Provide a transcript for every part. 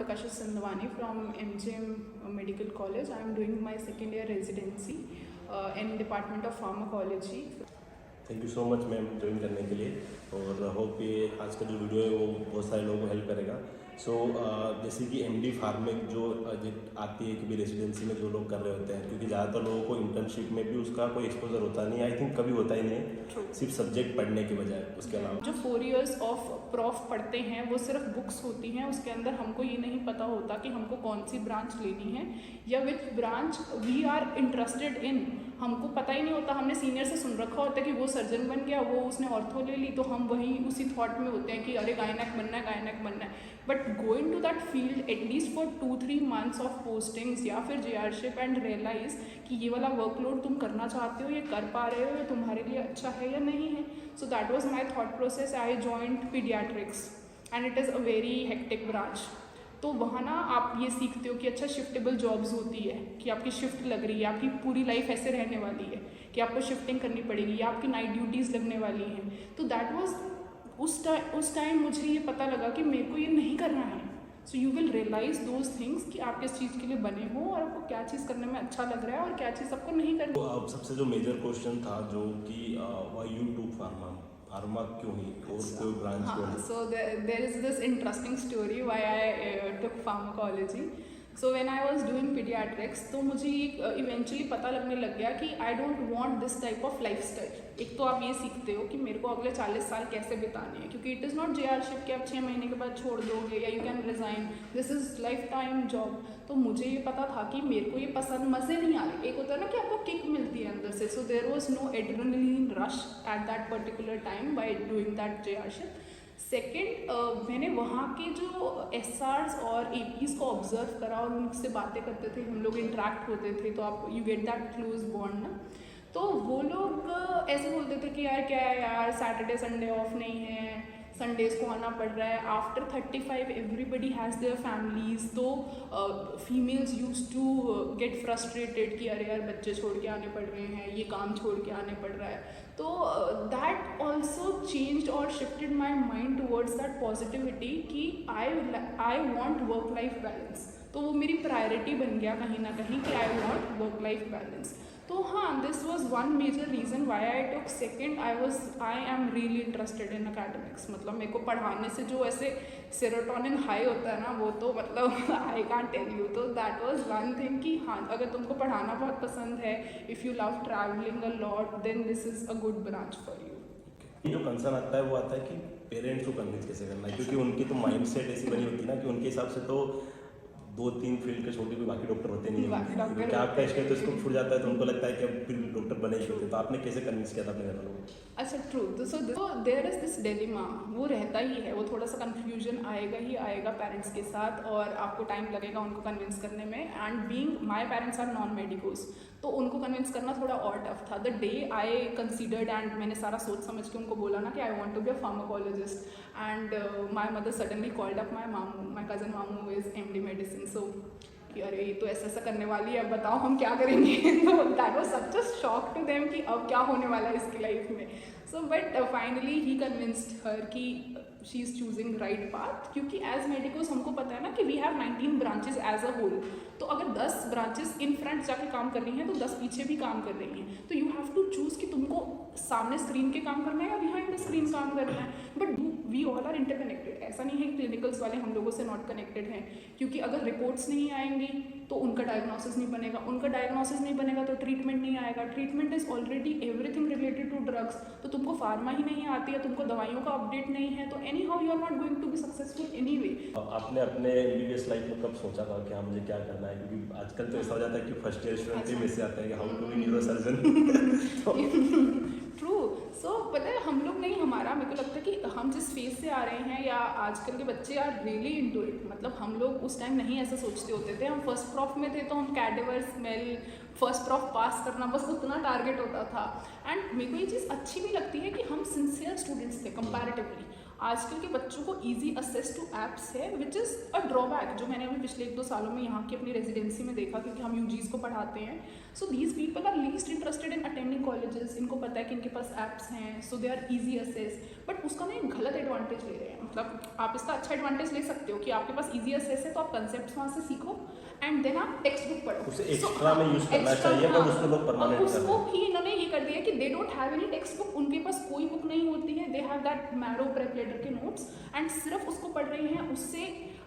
Prakasha Sandwani from MGM Medical College. I am doing my second year residency in Department of Pharmacology. Thank you so much ma'am join करने के लिए और hope ये आज का जो वीडियो है वो बहुत सारे लोगों को हेल्प करेगा। जैसे कि एमडी फार्मिक जो आती है कि भी रेजिडेंसी में जो लोग कर रहे होते हैं, क्योंकि ज़्यादातर लोगों को इंटर्नशिप में भी उसका कोई एक्सपोजर होता नहीं, आई थिंक कभी होता ही नहीं, सिर्फ सब्जेक्ट पढ़ने के बजाय। उसके अलावा जो 4 years ऑफ प्रॉफ पढ़ते हैं वो सिर्फ बुक्स होती हैं, उसके अंदर हमको ये नहीं पता होता कि हमको कौन सी ब्रांच लेनी है या which branch we are interested in. हमको पता ही नहीं होता, हमने सीनियर से सुन रखा होता है कि वो सर्जन बन गया, वो उसने ऑर्थो ले ली, तो हम वही उसी थॉट में होते हैं कि अरे गायनेक बनना है, गायनेक बनना है। But going to that field at least for 2-3 months of postings या फिर JRship एंड रियलाइज कि ये वाला वर्कलोड तुम करना चाहते हो, ये कर पा रहे हो, ये तुम्हारे लिए अच्छा है या नहीं है। So that was my thought process. I joined paediatrics and it is a very hectic branch. तो वहाँ ना आप ये सीखते हो कि अच्छा शिफ्टेबल जॉब्स होती है, कि आपकी शिफ्ट लग रही है, आपकी पूरी लाइफ ऐसे रहने वाली है कि आपको शिफ्टिंग करनी पड़ेगी या आपकी नाइट ड्यूटीज़ लगने वाली हैं। तो दैट वाज उस टाइम मुझे ये पता लगा कि मेरे को ये नहीं करना है। So you will realise those things कि आप किस चीज़ के लिए बने हो और आपको क्या चीज़ करने में अच्छा लग रहा है और क्या चीज़ आपको नहीं करनी। तो अब सबसे जो मेजर क्वेश्चन था जो कि व्हाई यू टूक फार्मा क्यों ही और कोई ब्रांच क्यों नहीं? So there is this interesting story why I took pharmacology. So when I was doing pediatrics, तो मुझे इवेंचुअली पता लगने लग गया कि I don't want this type of lifestyle. एक तो आप ये सीखते हो कि मेरे को अगले 40 साल कैसे बिताने हैं, क्योंकि इट इज़ नॉट JRship कि आप 6 महीने के बाद छोड़ दोगे या you can resign, this is life time job. तो मुझे ये पता था कि मेरे को ये पसंद मज़े नहीं आ रहे। एक होता है ना कि आपको किक मिलती है अंदर से। So there was no adrenaline rush at that particular time by doing that JRship। Second, मैंने वहाँ के जो SRs और APs को ऑब्जर्व करा और उनसे बातें करते थे, हम लोग इंटरेक्ट होते थे, तो आप you get that close bond ना। तो वो लोग ऐसे बोलते थे कि यार क्या है यार, सैटरडे संडे ऑफ नहीं है, संडेज को आना पड़ रहा है। After 35 everybody has their families. तो females use to get frustrated कि अरे यार बच्चे छोड़ के आने पड़ रहे हैं, ये काम छोड़ के आने पड़ रहा है। तो दैट ऑल्सो चेंज्ड और shifted my mind towards that positivity कि I want work life balance. तो वो मेरी प्रायोरिटी बन गया कहीं ना कहीं कि I want work life balance. तो हाँ, this was one major reason why I took. Second, I am really interested in academics. मतलब मेरे को पढ़ाने से जो ऐसे सेरोटोनिन हाई होता है ना, वो तो मतलब आई कांट टेल यू। तो दैट वॉज वन थिंग कि हाँ, अगर तुमको पढ़ाना बहुत पसंद है, if you love travelling a lot, then this is a good branch for you. जो कंसर्न आता है वो आता है कि पेरेंट्स को कन्विंस कैसे करना है, क्योंकि उनकी तो माइंड सेट ऐसी बनी होती है ना कि उनके हिसाब से तो 2-3 फील्ड के छोटे कोई बाकी डॉक्टर होते नहीं है। क्या आपका इसका तो इसको छूट जाता है तो उनको लगता है कि अब फिर डॉक्टर बने ही होते। तो आपने कैसे कन्विंस किया था अपने घर वालों को? अच्छा, ट्रू। तो देयर इज़ दिस डिलेमा, वो रहता ही है, वो थोड़ा सा कन्फ्यूजन आएगा ही आएगा पेरेंट्स के साथ, और आपको टाइम लगेगा उनको कन्विंस करने में। And being my parents are non medicos, तो उनको कन्विंस करना थोड़ा और टफ था। The day I considered and मैंने सारा सोच समझ के उनको बोला ना कि I want to be a pharmacologist, and my mother suddenly called up my cousin मामू इज़ MD मेडिसिन। सो कि अरे ये तो ऐसा करने वाली है, बताओ हम क्या करेंगे। तो that was such a shock to them कि अब क्या होने वाला है इसकी लाइफ में। So but finally he convinced her कि she is choosing right path, क्योंकि एज मेडिकोस हमको पता है ना कि we have 19 branches as a whole. तो अगर 10 ब्रांचेस इन फ्रंट जाके काम कर रही हैं तो 10 पीछे भी काम कर रही हैं। तो यू हैव टू चूज़ कि तुमको सामने स्क्रीन के काम करना है या बिहाइंड द स्क्रीन काम करना है। But we all are interconnected. ऐसा नहीं है कि क्लिनिकल्स वाले हम लोगों से नॉट कनेक्टेड हैं, क्योंकि अगर रिपोर्ट्स नहीं आएंगी तो उनका डायग्नोसिस नहीं बनेगा, उनका डायग्नोसिस नहीं बनेगा तो ट्रीटमेंट नहीं आएगा। Treatment is already everything related to drugs. तो तुमको फार्मा ही नहीं आती है, तुमको दवाइयों का अपडेट नहीं है, तो anyhow you are not going to be successful anyway. आपने अपने MBBS लाइफ में कब सोचा था कि हाँ मुझे क्या करना है? क्योंकि आजकल तो ऐसा हो जाता है कि फर्स्ट ईयर स्टूडेंट में से आता है कि how to be neurosurgeon. True. So पता है हम लोग नहीं, हमारा मेरे को लगता है कि हम जिस फेज से आ रहे हैं या आजकल के बच्चे आर रियली इनटू इट। मतलब हम लोग उस टाइम नहीं ऐसा सोचते होते थे। हम फर्स्ट प्रॉफ में थे तो हम कैडेवर स्मेल, फर्स्ट प्रॉफ पास करना, बस उतना टारगेट होता था। एंड मेरे को ये चीज़ अच्छी भी लगती है कि हम सिंसियर स्टूडेंट्स थे कंपैरेटिवली। आजकल के बच्चों को ईजी असेस टू ऐप्स है, विच इज़ अ ड्रॉबैक, जो मैंने अभी पिछले 1-2 सालों में यहाँ की अपनी रेजिडेंसी में देखा, क्योंकि हम UGs को पढ़ाते हैं। So these people are least interested in attending colleges. इनको पता है कि इनके पास ऐप्स हैं, so they are easy assess. But उसका ना एक गलत एडवांटेज ले रहे हैं। मतलब आप इसका अच्छा एडवांटेज ले सकते हो कि आपके पास ईजी एक्सेस है, तो आप कंसेप्ट वहाँ से सीखो एंड देन आप टेक्स्ट बुक पढ़ो। उसे एक्स्ट्रा में यूज करना चाहिए, पर उसको लोग परमानेंट कर रहे उसको हैं। ही इन्होंने ये कर दिया कि they don't have any text book, उनके पास कोई बुक नहीं होती है, they have that Marrow prep letter के नोट्स एंड सिर्फ उसको पढ़ रहे हैं। उससे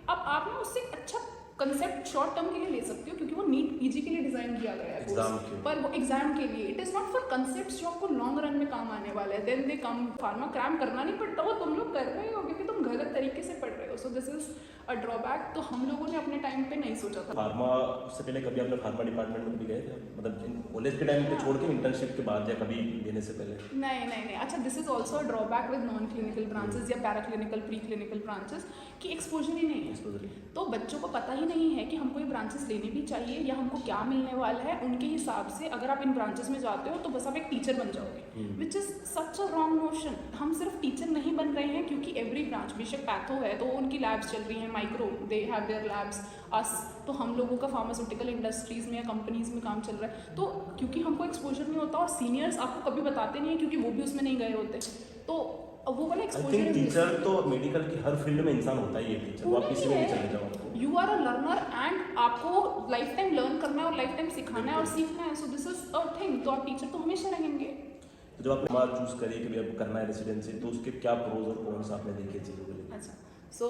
अब आप ना उससे अच्छा कंसेप्ट शॉर्ट टर्म के लिए ले सकते हो, क्योंकि वो नीट पीजी के लिए डिजाइन किया गया है एग्जाम course, के लिए। पर वो एग्जाम के लिए, it is not for concepts जो आपको लॉन्ग रन में काम आने वाले हैं। Then they come pharma cram करना नहीं पड़ता, वो तुम लोग कर रहे हो क्योंकि तुम गलत तरीके से पढ़ रहे हो। So this is a drawback. तो हम लोगों ने अपने टाइम पे नहीं सोचा था। फार्मा से पहले कभी आपने फार्मा डिपार्टमेंट में भी गए थे, मतलब कॉलेज के टाइम पे छोड़ के इंटर्नशिप के बाद या कभी देने से पहले? नहीं। अच्छा, this is also a drawback with non clinical branches या para clinical pre clinical branches कि एक्सपोजर ही नहीं है। तो बच्चों को पता ही नहीं है कि हमको ये ब्रांचेस लेने भी चाहिए या हमको क्या मिलने वाला है। उनके हिसाब से अगर आप इन ब्रांचेस में जाते हो तो बस आप एक टीचर बन जाओगे, which is such a wrong notion. हम सिर्फ टीचर नहीं बन रहे हैं, क्योंकि एवरी ब्रांच, बेशक पैथो है तो उनकी लैब्स चल रही हैं, micro they have their labs, us तो हम लोगों का फार्मास्यूटिकल इंडस्ट्रीज में या कंपनीज में काम चल रहा है। तो क्योंकि हमको एक्सपोजर नहीं होता और सीनियर्स आपको कभी बताते नहीं है, क्योंकि वो भी उसमें नहीं गए होते, तो वो वाला एक्सपोजर। टीचर तो मेडिकल की हर फील्ड में इंसान होता ही है टीचर, वो आप किसी में भी चले जाओ। You are a learner and आपको लाइफ टाइम लर्न करना है और लाइफ टाइम सिखाना है और सीखना है। सो दिस इज अ थिंग। तो आप टीचर तो हमेशा रहेंगे। तो जब आपने मार्क चूज करी कि अब करना है रेसिडेंसी, तो उसके क्या प्रोज और कॉन्स आपने देखे चीज़ों के लिए? अच्छा, so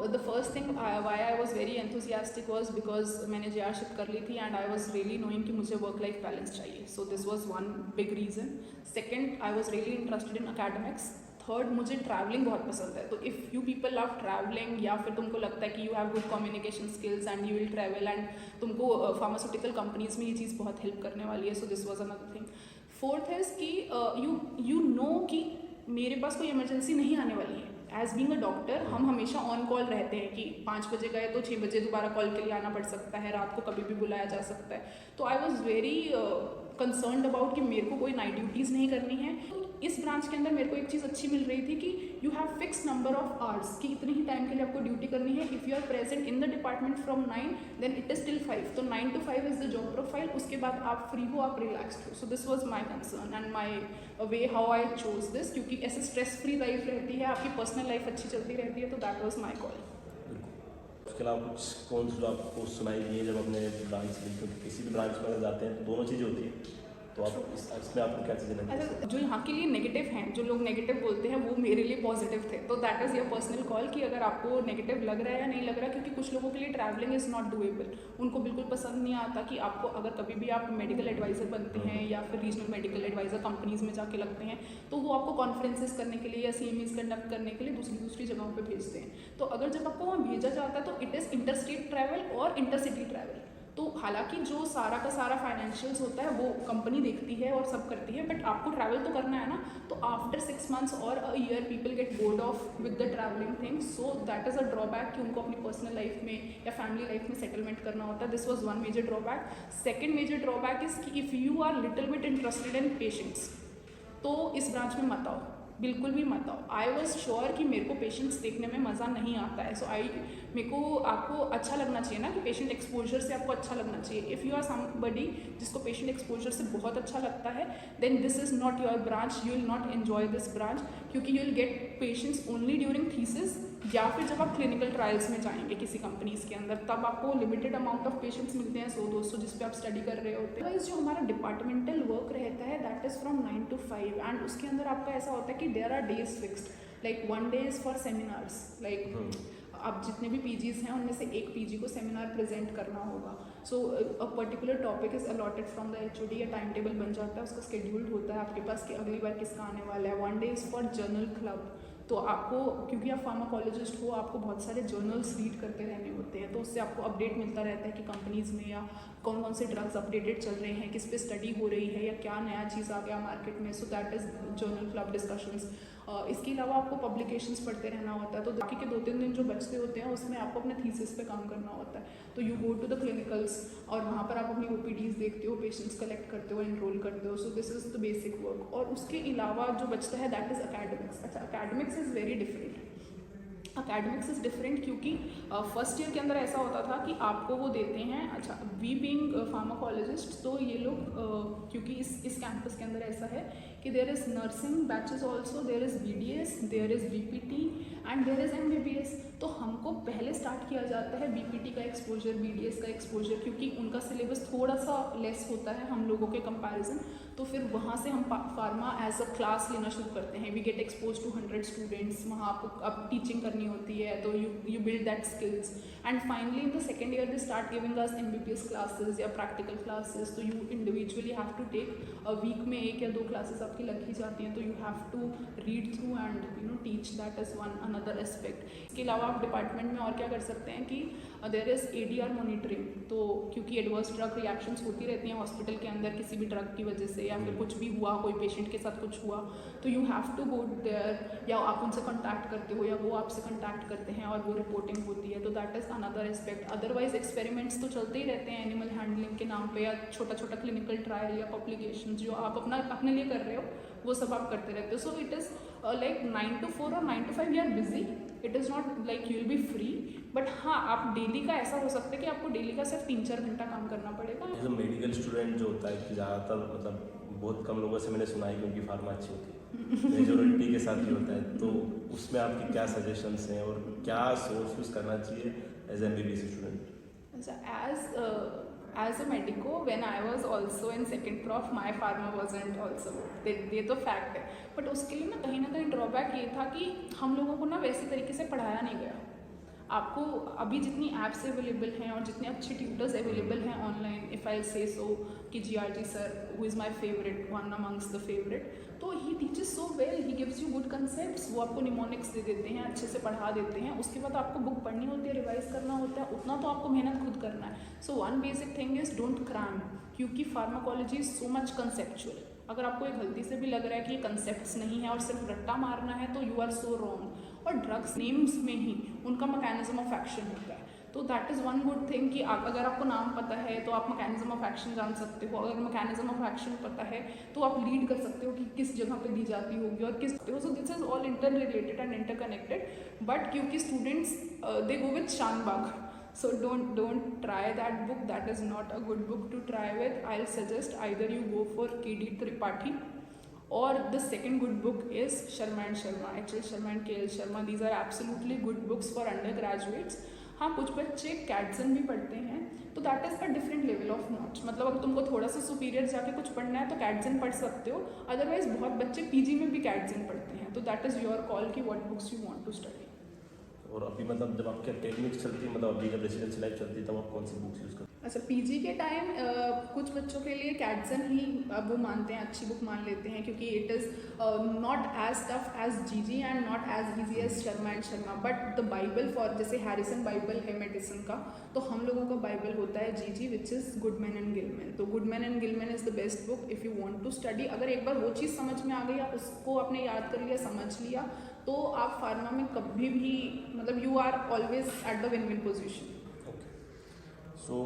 the first thing why I was very enthusiastic was because मैंने जे शिफ्ट कर ली थी and I was really knowing कि मुझे वर्क लाइफ बैलेंस चाहिए। सो this was one big reason. Second, I was really interested in academics. Third, मुझे travelling बहुत पसंद है। तो if you people love travelling या फिर तुमको लगता है कि you have good communication skills and you will travel and तुमको फार्मास्यूटिकल कंपनीज में ये चीज़ बहुत हेल्प करने वाली है, सो this was another thing. Fourth is कि यू नो कि मेरे पास कोई इमरजेंसी नहीं आने वाली है। एज बीइंग अ डॉक्टर हम हमेशा ऑन कॉल रहते हैं कि 5 बजे गए तो 6 बजे दोबारा कॉल के लिए आना पड़ सकता है, रात को कभी भी बुलाया जा सकता है। तो I was very concerned about कि मेरे को कोई नाइट ड्यूटीज़ नहीं करनी है। तो इस ब्रांच के अंदर मेरे को एक चीज़ अच्छी मिल रही थी कि you have fix number of hours कि इतने ही टाइम के लिए आपको ड्यूटी करनी है। If you are present in the department from 9 then it is till 5। तो 9 to 5 is the job profile. उसके बाद आप फ्री हो, आप रिलैक्सड हो। So this was my concern and my way how I chose this, क्योंकि ऐसे stress free life रहती है, आपकी पर्सनल लाइफ अच्छी चलती रहती है। तो दैट वॉज माई कॉल। उसके अलावा कुछ कौन सा आपको सुनाई दी है जब अपने ब्रांच ली? क्योंकि किसी भी ब्रांच में जाते हैं तो दोनों चीज़ें होती हैं, तो आप इसमें आपको क्या चीज़ें लगी? अच्छा, जो यहाँ के लिए नेगेटिव हैं, जो लोग नेगेटिव बोलते हैं, वो मेरे लिए पॉजिटिव थे। तो that is your personal call कि अगर आपको नेगेटिव लग रहा है या नहीं लग रहा, क्योंकि कुछ लोगों के लिए ट्रैवलिंग इज़ नॉट डूएबल। उनको बिल्कुल पसंद नहीं आता कि आपको अगर कभी भी आप मेडिकल एडवाइज़र बनते हैं या फिर रीजनल मेडिकल एडवाइज़र कंपनीज़ में जाके लगते हैं, तो वो आपको कॉन्फ्रेंसेस करने के लिए या CMEs कंडक्ट करने के लिए दूसरी जगहों पर भेजते हैं। तो अगर जब आपको वहाँ भेजा जाता है तो इट इज़ इंटरस्टेट ट्रैवल और इंटरसिटी ट्रैवल। तो हालांकि जो सारा का सारा फाइनेंशियल्स होता है वो कंपनी देखती है और सब करती है, बट आपको ट्रैवल तो करना है ना। तो आफ्टर 6 months और a year people get bored of with the travelling things. So that is a drawback कि उनको अपनी पर्सनल लाइफ में या फैमिली लाइफ में सेटलमेंट करना होता है। This was one major drawback. Second major drawback is कि if you are little bit interested in patients तो इस ब्रांच में मत आओ, बिल्कुल भी मत आओ। आई वॉज श्योर कि मेरे को पेशेंट्स देखने में मज़ा नहीं आता है। सो मेरे को आपको अच्छा लगना चाहिए ना, कि पेशेंट एक्सपोजर से आपको अच्छा लगना चाहिए। इफ़ यू आर समबडी जिसको पेशेंट एक्सपोजर से बहुत अच्छा लगता है, then this is not your branch. You will not enjoy this branch, क्योंकि you will get patients only during thesis या फिर जब आप क्लिनिकल ट्रायल्स में जाएंगे किसी कंपनीज़ के अंदर, तब आपको लिमिटेड अमाउंट ऑफ पेशेंट्स मिलते हैं, 100-200 जिस पे आप स्टडी कर रहे होते हैं। जो हमारा डिपार्टमेंटल वर्क रहता है that is from 9 to 5 and उसके अंदर आपका ऐसा होता है कि there are days fixed, like 1 day is for seminars. Like आप जितने भी PGs हैं उनमें से एक PG को सेमिनार प्रेजेंट करना होगा। So a particular topic is allotted from the HOD, या टाइम टेबल बन जाता है, उसका शेड्यूल्ड होता है आपके पास कि अगली बार किसका आने वाला है। 1 day is for journal club. तो आपको, क्योंकि आप फार्माकोलॉजिस्ट हो, आपको बहुत सारे जर्नल्स रीड करते रहने होते हैं, तो उससे आपको अपडेट मिलता रहता है कि कंपनीज़ में या कौन कौन से ड्रग्स अपडेटेड चल रहे हैं, किस पे स्टडी हो रही है या क्या नया चीज़ आ गया मार्केट में। So that is journal club discussions. इसके अलावा आपको पब्लिकेशंस पढ़ते रहना होता है। तो बाकी के 2-3 दिन जो बचते होते हैं उसमें आपको अपने थीसिस पे काम करना होता है। तो you go to the clinicals और वहाँ पर आप अपनी OPDs देखते हो, पेशेंट्स कलेक्ट करते हो, एनरोल करते हो। So this is the basic work. और उसके अलावा जो बचता है दैट इज़ अकेडमिक्स। अच्छा, academics is very different. Academics is different, क्योंकि फर्स्ट ईयर के अंदर ऐसा होता था कि आपको वो देते हैं, अच्छा वी बीइंग फार्माकोलॉजिस्ट, तो ये लोग क्योंकि इस कैंपस के अंदर ऐसा है कि there is nursing batches also, there is BDS, there is BPT and there is MBBS। तो हमको पहले स्टार्ट किया जाता है BPT का एक्सपोजर, BDS का एक्सपोजर, क्योंकि उनका सिलेबस थोड़ा सा लेस होता है हम लोगों के कंपैरिजन। तो फिर वहाँ से हम फार्मा एज अ क्लास लेना शुरू करते हैं। We get expose to 100 students, वहाँ आपको अब टीचिंग करनी होती है, तो you build that skills and finally in the second year they start giving us MBBS classes या प्रैक्टिकल क्लासेस। तो you individually have to take a week में 1 या 2 क्लासेस आपकी लग ही जाती हैं, तो you have to read through and teach, that is one another aspect. इसके अलावा आप डिपार्टमेंट में और क्या कर सकते हैं कि देयर इज़ ADR मॉनिटरिंग। तो क्योंकि एडवर्स ड्रग रिएक्शंस होती रहती हैं हॉस्पिटल के अंदर किसी भी ड्रग की वजह से, या फिर कुछ भी हुआ, कोई पेशेंट के साथ कुछ हुआ, तो you have to go there, या आप उनसे कॉन्टैक्ट करते हो या वो आपसे कॉन्टैक्ट करते हैं और वो रिपोर्टिंग होती है। तो that is another aspect. Otherwise experiments तो चलते ही रहते हैं एनिमल हैंडलिंग के नाम पे, या छोटा छोटा क्लिनिकल ट्रायल या पब्लिकेशन जो आप अपने लिए कर रहे हो, वो सब आप करते रहते हो। So it is like 9 to 4 और 9 to 5 you are busy. It is not like you will be free, but हाँ आप डेली का ऐसा हो सकता है कि आपको डेली का सिर्फ 3-4 घंटा काम करना पड़ेगा। एज अ मेडिकल स्टूडेंट जो होता है कि ज़्यादातर मतलब बहुत कम लोगों से मैंने सुना है कि उनकी फार्मा अच्छी होती है, मेजोरिटी के साथ ही होता है, तो उसमें आपकी क्या सजेशंस हैं और क्या सोर्स यूज़ करना चाहिए एज MBBS स्टूडेंट? अच्छा, as a medico, when I was also in second prof, my pharma wasn't also good। ये तो फैक्ट है, बट उसके लिए ना कहीं ड्रॉबैक ये था कि हम लोगों को ना वैसे तरीके से पढ़ाया नहीं गया। आपको अभी जितनी ऐप्स अवेलेबल हैं और जितने अच्छे ट्यूटर्स अवेलेबल हैं online, if I say so, कि GRT sir who is my favourite, one amongst the favourite, तो he teaches so well, he gives you good concepts. वो आपको निमोनिक्स दे देते हैं, अच्छे से पढ़ा देते हैं। उसके बाद आपको बुक पढ़नी होती है, रिवाइज करना होता है, उतना तो आपको मेहनत खुद करना है। So one basic thing is don't cram, क्योंकि pharmacology is so much conceptual. अगर आपको एक गलती से भी लग रहा है कि ये कंसेप्ट्स नहीं है और सिर्फ रट्टा मारना है, तो यू आर सो रॉन्ग। और ड्रग्स नेम्स में ही उनका मैकेनिज्म ऑफ एक्शन होता है, तो that is one good thing कि अगर आपको नाम पता है तो आप मैकेनिज्म ऑफ एक्शन जान सकते हो। अगर मैकेनिज्म ऑफ एक्शन पता है तो आप लीड कर सकते हो कि किस जगह पे दी जाती होगी और किस। So this is all inter related and interconnected, but क्योंकि students they go with Shanbhag, so don't try that book, that is not a good book to try with। I'll suggest either you go for KD Tripathi, or the second good book is Sharma and Sharma, HL Sharma and KL Sharma। These are absolutely good books for undergraduates। हाँ, कुछ बच्चे कैटसन भी पढ़ते हैं, तो that is a different level of notch. मतलब अगर तुमको थोड़ा सा सुपीरियर जाके कुछ पढ़ना है तो कैटसन पढ़ सकते हो, अदरवाइज बहुत बच्चे PG में भी कैटसन पढ़ते हैं। तो दैट इज़ योर कॉल कि what books you want to study. और अभी मतलब जब आपकी अकेडमिक्स चलती है, मतलब अभी जब रेसिडेंसी लाइफ चलती है, तब आप कौन सी बुक्स यूज़ करते हैं? अच्छा, PG के टाइम कुछ बच्चों के लिए कैटसन ही वो मानते हैं, अच्छी बुक मान लेते हैं, क्योंकि it is not as tough as GG and not as easy as Sharma and Sharma. But the bible for, जैसे हैरिसन बाइबल है मेडिसिन का, तो हम लोगों का बाइबल होता है GG, which is Goodman and Gilman. तो Goodman and Gilman is the best book if you want to study. अगर एक बार वो चीज़ समझ में आ गई, आप उसको आपने याद कर लिया, समझ लिया, तो आप फार्मा में कभी भी मतलब you are always at the win win position. So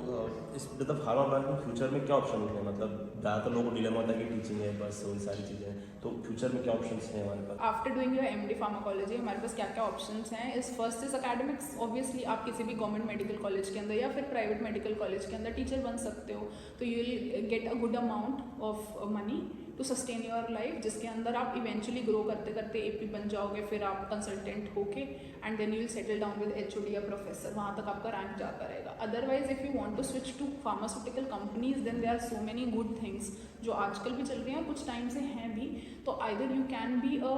इस मतलब फार्मा ब्रांच में फ्यूचर में क्या ऑप्शन होते हैं? मतलब ज़्यादातर लोगों को डिलेमा होता है कि टीचिंग है बस, वो सारी चीज़ें हैं, तो फ्यूचर में क्या ऑप्शंस हैं हमारे पास? After doing your MD pharmacology हमारे पास क्या क्या ऑप्शंस हैं? इस फर्स्ट इज अकेडमिक्स। ऑब्वियसली आप किसी भी गवर्नमेंट मेडिकल कॉलेज के अंदर या फिर प्राइवेट मेडिकल कॉलेज के अंदर टीचर बन सकते हो, तो you will get a good amount of money to sustain your life, जिसके अंदर आप इवेंचुअली ग्रो करते करते AP बन जाओगे, फिर आप कंसल्टेंट होके and then you will settle down with HOD या प्रोफेसर, वहाँ तक आपका रैंक जाता रहेगा। Otherwise if you want to switch to pharmaceutical companies, then there are so many good things जो आजकल भी चल रही हैं, कुछ टाइम से हैं भी। तो either you can be a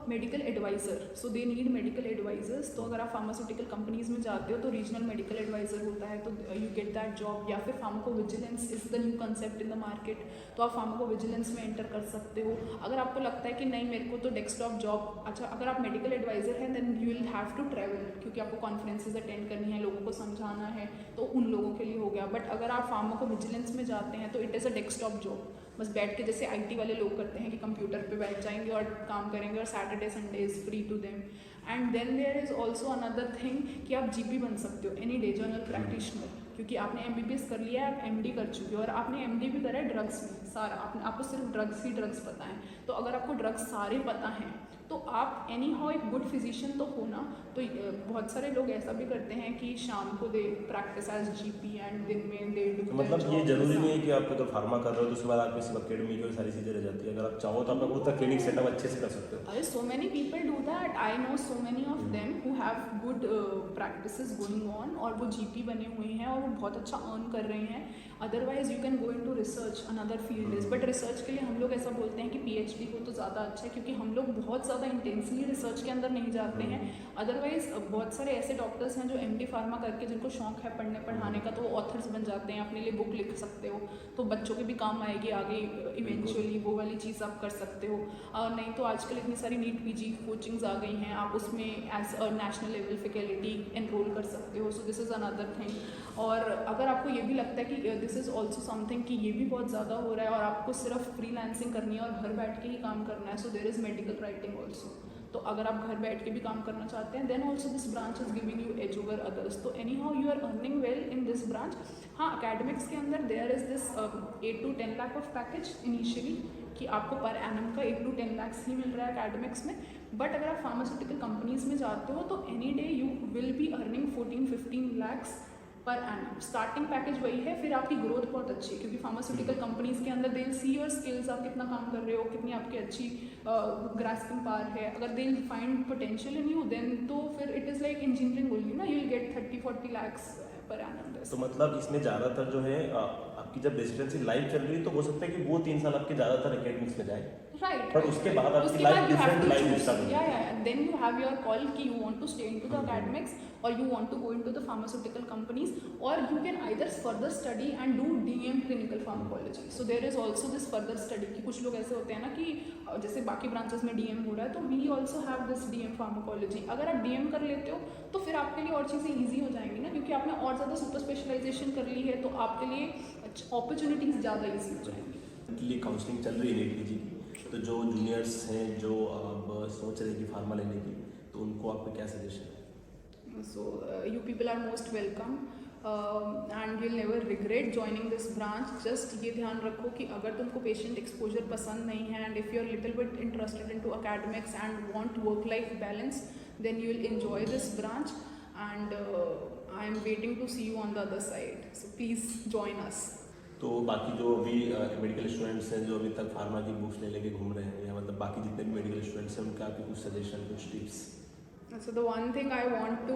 medical adviser, so they need medical advisers. तो अगर आप फार्मास्यूटिकल कंपनीज में जाते हो तो रीजनल मेडिकल एडवाइज़र होता है, तो यू गेट दैट जॉब। या फिर pharmacovigilance is the new concept in the market, तो आप फार्माकोविजिलेंस में एंटर कर सकते हो। अगर आपको लगता है कि नहीं मेरे को तो डेस्कटॉप जॉब, अच्छा अगर आप मेडिकल एडवाइज़र हैं then you will have to travel, क्योंकि आपको कॉन्फ्रेंसेज अटेंड करनी है, लोगों को समझाना है, तो उन लोगों के लिए हो गया। बट अगर आप फार्माकोविजिलेंस में जाते हैं तो it is a desktop job, बस बैठ के जैसे IT वाले लोग करते हैं कि कंप्यूटर पे बैठ जाएंगे और काम करेंगे, और Saturday Sunday is free to them. And then there is also another thing कि आप GP बन सकते हो, एनी डे जनरल प्रैक्टिशनर, क्योंकि आपने MBBS कर लिया है, आप MD कर चुके हो, और आपने MD भी करा है ड्रग्स में सारा, आपको सिर्फ ड्रग्स ही ड्रग्स पता है। तो अगर आपको ड्रग्स सारे पता हैं तो आप एनी हाउ एक गुड फिजिशियन तो हो ना। तो बहुत सारे लोग ऐसा भी करते हैं कि शाम को they practice as GP and दिन में दे डू। तो मतलब ये जरूरी नहीं है कि आप अगर फार्मा कर रहे हो तो उसके बाद आपकी सिर्फ अकेडमी की सारी चीज़ें रह जाती है, अगर आप चाहो तो आप खुद का क्लिनिक सेटअप अच्छे से कर सकते हो। अरे so many people do that, I know so many of them who have good practices going on और वो GP बने हुए हैं और वो बहुत अच्छा अर्न कर रहे हैं। Otherwise you can go into research, another field is, but research के लिए हम लोग ऐसा बोलते हैं कि PhD हो तो ज़्यादा अच्छा है, क्योंकि हम लोग बहुत ज़्यादा इंटेंसली रिसर्च के अंदर नहीं जाते हैं। अदरवाइज बहुत सारे ऐसे डॉक्टर्स हैं जो MD फार्मा करके जिनको शौक है पढ़ने पढ़ाने का, तो वो ऑथर्स बन जाते हैं, अपने लिए बुक लिख सकते हो, तो बच्चों के भी काम आएगी आगे इवेंचुअली, वो वाली चीज़ आप कर सकते हो। नहीं तो आजकल इतनी सारी नीट PG कोचिंग्स आ गई हैं, आप उसमें as a national level faculty enrol कर सकते हो। So this is another thing. और अगर आपको ये भी लगता है कि दिस इज़ ऑल्सो समथिंग कि ये भी बहुत ज़्यादा हो रहा है और आपको सिर्फ फ्रीलांसिंग करनी है और घर बैठ के ही काम करना है, so there is medical writing also. तो अगर आप घर बैठ के भी काम करना चाहते हैं, then also this branch is giving you edge over others. तो anyhow you are earning well in this branch. हाँ, अकेडमिक्स के अंदर there is this 8 to 10 lakh of package initially, कि आपको पर एनम का 8 to 10 lakhs ही मिल रहा है academics में। बट अगर आप फार्मास्यूटिकल कंपनीज में जाते हो तो any day you will be earning 14-15 lakhs per annum. Starting package वही है, फिर आपकी ग्रोथ बहुत अच्छी है, क्योंकि फार्मास्यूटिकल कंपनीज के अंदर दे सी योर स्किल्स, आप कितना काम कर रहे हो, कितनी आपकी अच्छी ग्रास्पिंग पावर है। अगर they find potential in you, then तो फिर it is like engineering only ना, you will get 30-40 lakhs per annum. तो मतलब इसमें ज़्यादातर जो है आपकी जब रेजिडेंसी लाइफ चल रही है तो हो सकता है कि वो 3 साल आपके ज़्यादातर एकेडमिक्स में जाए, राइट। पर उसके बाद आपकी लाइफ डिफरेंट लाइफ स्टार्ट होगी। या then you have your call कि you want to stay into the academics और you want to go into the pharmaceutical companies, और you can either further study and do DM clinical pharmacology. So there is also this further study कि कुछ लोग ऐसे होते हैं ना कि जैसे बाकी ब्रांचेस में DM हो रहा है, तो we also have this DM pharmacology. अगर आप DM कर लेते हो तो फिर आपके लिए और चीज़ें ईजी हो जाएंगी ना, क्योंकि आपने और ज़्यादा सुपर स्पेशलाइजेशन कर ली है, तो आपके लिए अपॉर्चुनिटीज़ ज़्यादा ईजी हो जाएंगी। के लिए काउंसलिंग चल रही है नीट PG की, तो जो जूनियर्स हैं जो अब सोच रहे हैं कि फार्मा लेने की, तो उनको आपका क्या सजेशन है? So you people are most welcome and you'll never regret joining this branch. Just ये ध्यान रखो कि अगर तुमको patient exposure पसंद नहीं है, and if you're little bit interested into academics and want work life balance, then you will enjoy this branch, and I am waiting to see you on the other side. So please join us. तो बाकी जो अभी medical students हैं जो अभी तक pharma की books ले लेके घूम रहे हैं, या मतलब बाकी जितने भी मेडिकल स्टूडेंट्स हैं, उनका आपके कुछ सजेशन, कुछ tips? So the one thing I want to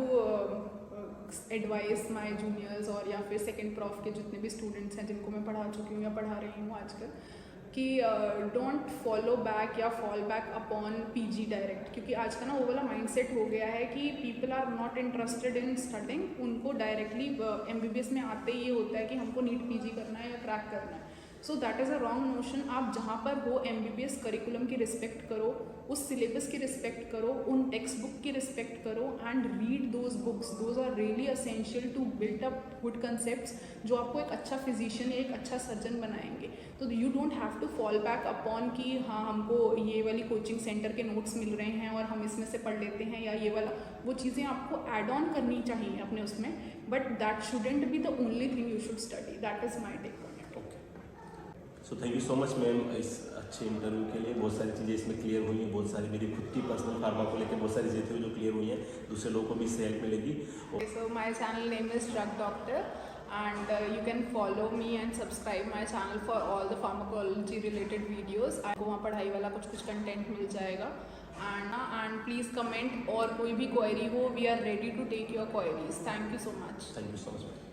advise my juniors और या फिर सेकेंड प्रॉफ के जितने भी स्टूडेंट्स हैं जिनको मैं पढ़ा चुकी हूँ या पढ़ा रही हूँ आजकल, कि डोंट फॉलो बैक या fall back upon PG direct, क्योंकि आज का ना वो वाला माइंडसेट हो गया है कि people are not interested in studying, उनको डायरेक्टली MBBS में आते ही ये होता है कि हमको नीट PG करना है या क्रैक करना है। So that is a wrong notion. आप जहाँ पर हो MBBS करिकुलम की रिस्पेक्ट करो, उस सिलेबस की रिस्पेक्ट करो, उन टेक्स्ट बुक की रिस्पेक्ट करो, and read those books. Those are really essential to build up good concepts जो आपको एक अच्छा फिजिशियन या एक अच्छा सर्जन बनाएंगे। तो you don't have to fall back upon कि हाँ हमको ये वाली कोचिंग सेंटर के नोट्स मिल रहे हैं और हम इसमें से पढ़ लेते हैं, या ये वाला, वो चीज़ें आपको ऐड ऑन करनी चाहिए अपने उसमें, but that shouldn't be the only thing you should study. That is my take on it. So thank you so much ma'am इस अच्छे इंटरव्यू के लिए। बहुत सारी चीज़ें इसमें क्लियर हुई हैं, बहुत सारी मेरी खुद की पर्सनल फार्मा को लेकर बहुत सारी चीज़ें थी जो क्लियर हुई हैं, दूसरे लोगों को भी इससे हेल्प मिलेगी। So my channel name is Drug Doctor, and you can follow me and subscribe my channel for all the pharmacology related videos. आपको वहाँ पढ़ाई वाला कुछ कंटेंट मिल जाएगा, and please comment, और कोई भी क्वेरी हो, we are ready to take your queries. Thank you so much. Thank you so much ma'am.